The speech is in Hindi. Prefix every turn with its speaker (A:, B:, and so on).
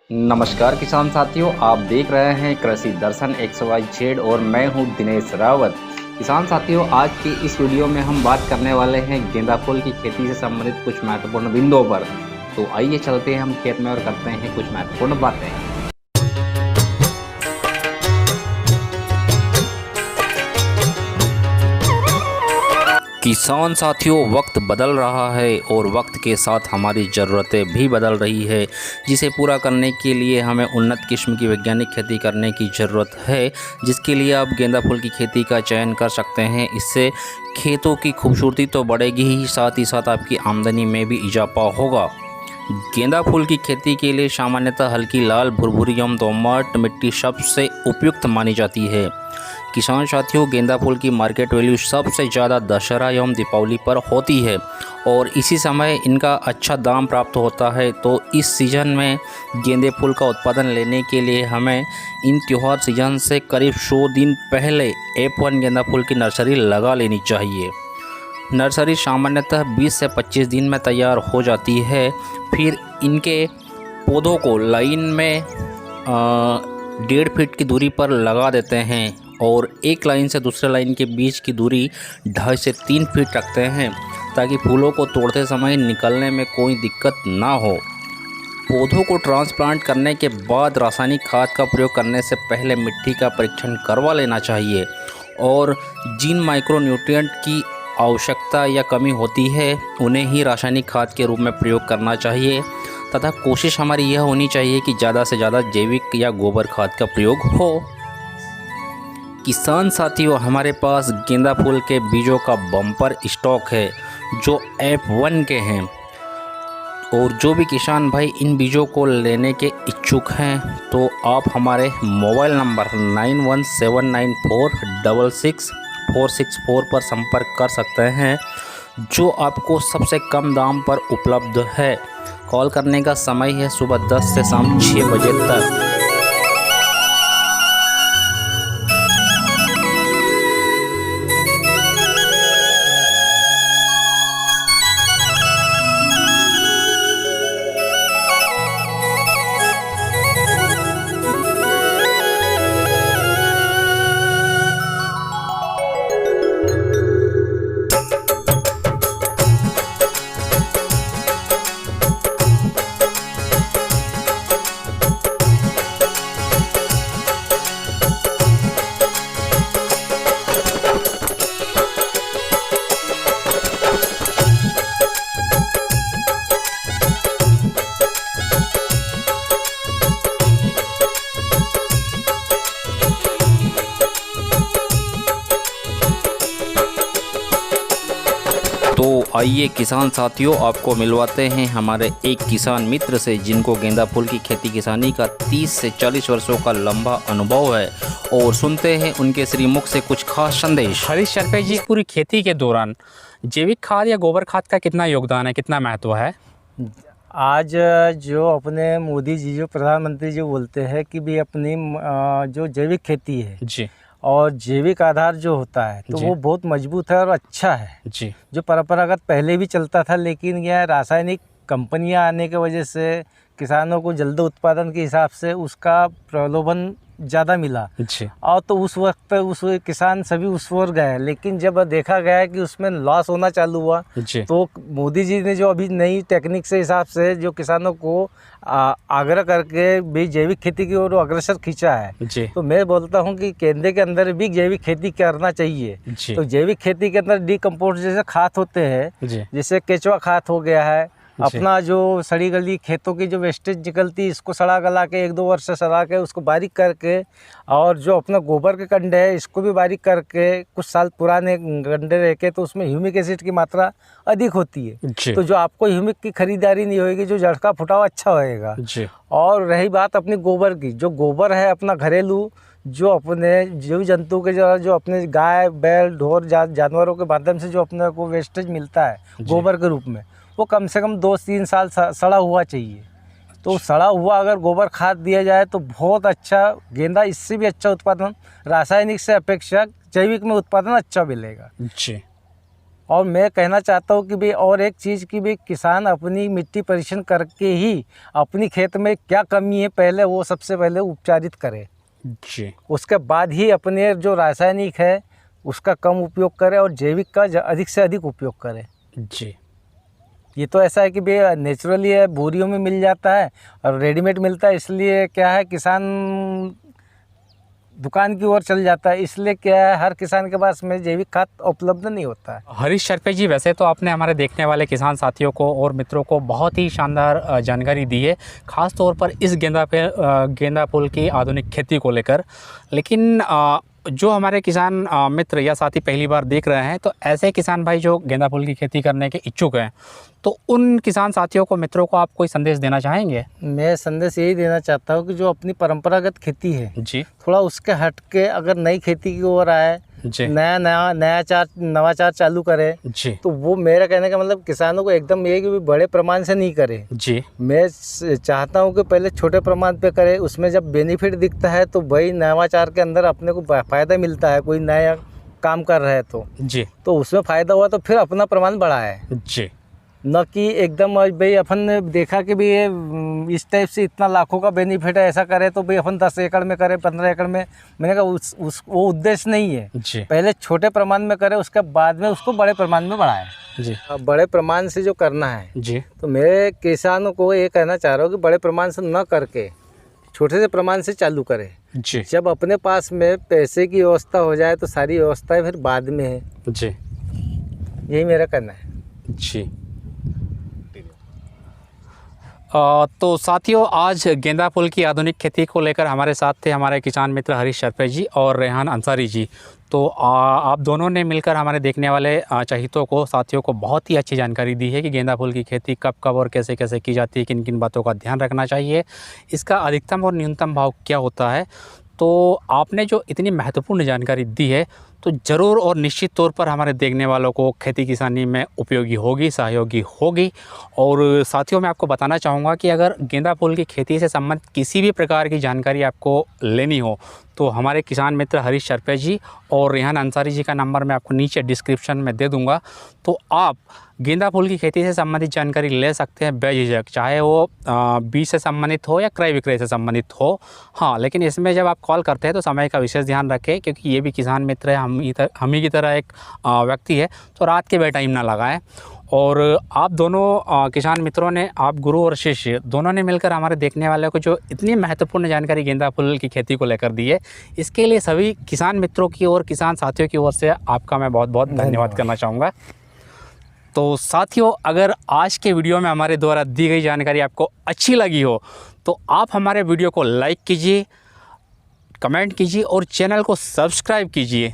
A: नमस्कार किसान साथियों, आप देख रहे हैं कृषि दर्शन XYZ और मैं हूं दिनेश रावत। किसान साथियों, आज की इस वीडियो में हम बात करने वाले हैं गेंदा फूल की खेती से संबंधित कुछ महत्वपूर्ण बिंदुओं पर। तो आइए चलते हैं हम खेत में और करते हैं कुछ महत्वपूर्ण बातें। किसान साथियों, वक्त बदल रहा है और वक्त के साथ हमारी ज़रूरतें भी बदल रही है, जिसे पूरा करने के लिए हमें उन्नत किस्म की वैज्ञानिक खेती करने की ज़रूरत है, जिसके लिए आप गेंदा फूल की खेती का चयन कर सकते हैं। इससे खेतों की खूबसूरती तो बढ़ेगी ही, साथ साथ आपकी आमदनी में भी इजाफा होगा। गेंदा फूल की खेती के लिए सामान्यतः हल्की लाल, भुरभुरी एवं दोमट मिट्टी सबसे उपयुक्त मानी जाती है। किसान साथियों, गेंदा फूल की मार्केट वैल्यू सबसे ज़्यादा दशहरा एवं दीपावली पर होती है और इसी समय इनका अच्छा दाम प्राप्त होता है। तो इस सीज़न में गेंदे फूल का उत्पादन लेने के लिए हमें इन त्यौहार सीजन से करीब 100 दिन पहले F1 गेंदा फूल की नर्सरी लगा लेनी चाहिए। नर्सरी सामान्यतः 20 से 25 दिन में तैयार हो जाती है। फिर इनके पौधों को लाइन में 1.5 फीट की दूरी पर लगा देते हैं और एक लाइन से दूसरे लाइन के बीच की दूरी 2.5 से 3 फीट रखते हैं, ताकि फूलों को तोड़ते समय निकलने में कोई दिक्कत ना हो। पौधों को ट्रांसप्लांट करने के बाद रासायनिक खाद का प्रयोग करने से पहले मिट्टी का परीक्षण करवा लेना चाहिए और जिन माइक्रोन्यूट्रिएंट की आवश्यकता या कमी होती है उन्हें ही रासायनिक खाद के रूप में प्रयोग करना चाहिए, तथा कोशिश हमारी यह होनी चाहिए कि ज़्यादा से ज़्यादा जैविक या गोबर खाद का प्रयोग हो। किसान साथियों, हमारे पास गेंदा फूल के बीजों का बम्पर स्टॉक है जो F1 के हैं, और जो भी किसान भाई इन बीजों को लेने के इच्छुक हैं तो आप हमारे मोबाइल नंबर 9179466464 पर संपर्क कर सकते हैं, जो आपको सबसे कम दाम पर उपलब्ध है। कॉल करने का समय है सुबह 10 से शाम 6 बजे तक। तो आइए किसान साथियों, आपको मिलवाते हैं हमारे एक किसान मित्र से जिनको गेंदा फूल की खेती किसानी का 30 से 40 वर्षों का लंबा अनुभव है, और सुनते हैं उनके श्रीमुख से कुछ खास संदेश।
B: हरीश शर्पे जी, पूरी खेती के दौरान जैविक खाद या गोबर खाद का कितना योगदान है, कितना महत्व है?
C: आज जो अपने मोदी जी, जो प्रधानमंत्री जी बोलते हैं कि भी अपनी जो जैविक खेती है
B: जी,
C: और जैविक आधार जो होता है तो वो बहुत मजबूत है और अच्छा है
B: जी।
C: जो परंपरागत पहले भी चलता था, लेकिन यह रासायनिक कंपनियां आने की वजह से किसानों को जल्द उत्पादन के हिसाब से उसका प्रलोभन ज़्यादा मिला
B: जी।
C: और तो उस वक्त उस किसान सभी उस ओर गए, लेकिन जब देखा गया कि उसमें लॉस होना चालू हुआ
B: जी।
C: तो मोदी जी ने जो अभी नई टेक्निक से हिसाब से जो किसानों को आग्रह करके भी जैविक खेती की ओर अग्रसर खींचा है
B: जी।
C: तो मैं बोलता हूं कि केंद्र के अंदर भी जैविक खेती करना चाहिए।
B: जी।
C: तो जैविक खेती के अंदर डीकम्पोस्ट जैसे खाद होते हैं, जैसे केचुआ खाद हो गया है, अपना जो सड़ी गली खेतों की जो वेस्टेज निकलती है इसको सड़ा गला के 1-2 वर्ष से सड़ा के उसको बारीक करके, और जो अपना गोबर के कंडे है इसको भी बारीक करके कुछ साल पुराने कंडे रह के, तो उसमें ह्यूमिक एसिड की मात्रा अधिक होती है तो जो आपको ह्यूमिक की खरीदारी नहीं होगी, जो जड़ का फुटाव अच्छा होएगा। और रही बात अपनी गोबर की, जो गोबर है अपना घरेलू, जो अपने जीव जंतु के जो अपने गाय बैल ढोर जानवरों के माध्यम से जो अपने को वेस्टेज मिलता है गोबर के रूप में, वो कम से कम 2-3 साल सड़ा हुआ चाहिए। तो सड़ा हुआ अगर गोबर खाद दिया जाए तो बहुत अच्छा गेंदा, इससे भी अच्छा उत्पादन रासायनिक से अपेक्षा जैविक में उत्पादन अच्छा मिलेगा।
B: जी।
C: और मैं कहना चाहता हूँ कि भाई और एक चीज़ की भी किसान अपनी मिट्टी परीक्षण करके ही अपनी खेत में क्या कमी है पहले वो सबसे पहले उपचारित करे
B: जी।
C: उसके बाद ही अपने जो रासायनिक है उसका कम उपयोग करे और जैविक का अधिक से अधिक उपयोग करे।
B: जी।
C: ये तो ऐसा है कि भाई नेचुरली है, बोरियों में मिल जाता है और रेडीमेड मिलता है, इसलिए क्या है किसान दुकान की ओर चल जाता है, इसलिए क्या है हर किसान के पास में जैविक खाद उपलब्ध नहीं होता है।
B: हरीश शर्पे जी, वैसे तो आपने हमारे देखने वाले किसान साथियों को और मित्रों को बहुत ही शानदार जानकारी दी है, ख़ास तौर पर इस गेंदा फूल की आधुनिक खेती को लेकर। लेकिन जो हमारे किसान मित्र या साथी पहली बार देख रहे हैं, तो ऐसे किसान भाई जो गेंदा फूल की खेती करने के इच्छुक हैं, तो उन किसान साथियों को, मित्रों को आप कोई संदेश देना चाहेंगे?
C: मैं संदेश यही देना चाहता हूँ कि जो अपनी परंपरागत खेती है
B: जी।
C: थोड़ा उसके हट के अगर नई खेती की ओर आए, नवाचार चालू करे
B: जी।
C: तो वो मेरा कहने का मतलब किसानों को एकदम ये कि बड़े प्रमाण से नहीं करे
B: जी।
C: मैं चाहता हूँ कि पहले छोटे प्रमाण पे करे, उसमें जब बेनिफिट दिखता है तो वही नवाचार के अंदर अपने को फ़ायदा मिलता है, कोई नया काम कर रहे हैं तो उसमें फ़ायदा हुआ तो फिर अपना प्रमाण बढ़ाए जी, न कि एकदम भाई अपन ने देखा कि भाई ये इस टाइप से इतना लाखों का बेनिफिट है ऐसा करे तो भाई अपन 10 एकड़ में करे 15 एकड़ में। मैंने कहा वो उद्देश्य नहीं है जी। पहले छोटे प्रमाण में करे उसके बाद में उसको बड़े प्रमाण में बढ़ाए जी। बड़े प्रमाण से जो करना है जी, तो मैं किसानों को ये कहना चाह रहा हूँ कि बड़े प्रमाण से न करके छोटे से प्रमाण से चालू करे जी। जब अपने पास में पैसे की व्यवस्था हो जाए तो सारी व्यवस्थाएं फिर बाद में है जी, यही मेरा कहना है जी।
B: तो साथियों, आज गेंदा फूल की आधुनिक खेती को लेकर हमारे साथ थे हमारे किसान मित्र हरीश शर्पे जी और रेहान अंसारी जी। तो आप दोनों ने मिलकर हमारे देखने वाले चाहतों को, साथियों को बहुत ही अच्छी जानकारी दी है कि गेंदा फूल की खेती कब कब और कैसे कैसे की जाती है, किन किन बातों का ध्यान रखना चाहिए, इसका अधिकतम और न्यूनतम भाव क्या होता है। तो आपने जो इतनी महत्वपूर्ण जानकारी दी है तो ज़रूर और निश्चित तौर पर हमारे देखने वालों को खेती किसानी में उपयोगी होगी, सहयोगी होगी। और साथियों, मैं आपको बताना चाहूँगा कि अगर गेंदा फूल की खेती से संबंधित किसी भी प्रकार की जानकारी आपको लेनी हो तो हमारे किसान मित्र हरीश शर्पे जी और रेहान अंसारी जी का नंबर मैं आपको नीचे डिस्क्रिप्शन में दे दूँगा। तो आप गेंदा फूल की खेती से संबंधित जानकारी ले सकते हैं बेझिझक, चाहे वो बीज से संबंधित हो या क्रय विक्रय से संबंधित हो। हाँ, लेकिन इसमें जब आप कॉल करते हैं तो समय का विशेष ध्यान रखें, क्योंकि ये भी किसान मित्र है, हम ही की तरह एक व्यक्ति है, तो रात के बेटाइम ना लगाएं। और आप दोनों किसान मित्रों ने, आप गुरु और शिष्य दोनों ने मिलकर हमारे देखने वाले को जो इतनी महत्वपूर्ण जानकारी गेंदा फूल की खेती को लेकर दी है, इसके लिए सभी किसान मित्रों की और किसान साथियों की ओर से आपका मैं बहुत बहुत धन्यवाद करना चाहूँगा। तो साथियों, अगर आज के वीडियो में हमारे द्वारा दी गई जानकारी आपको अच्छी लगी हो तो आप हमारे वीडियो को लाइक कीजिए, कमेंट कीजिए और चैनल को सब्सक्राइब कीजिए।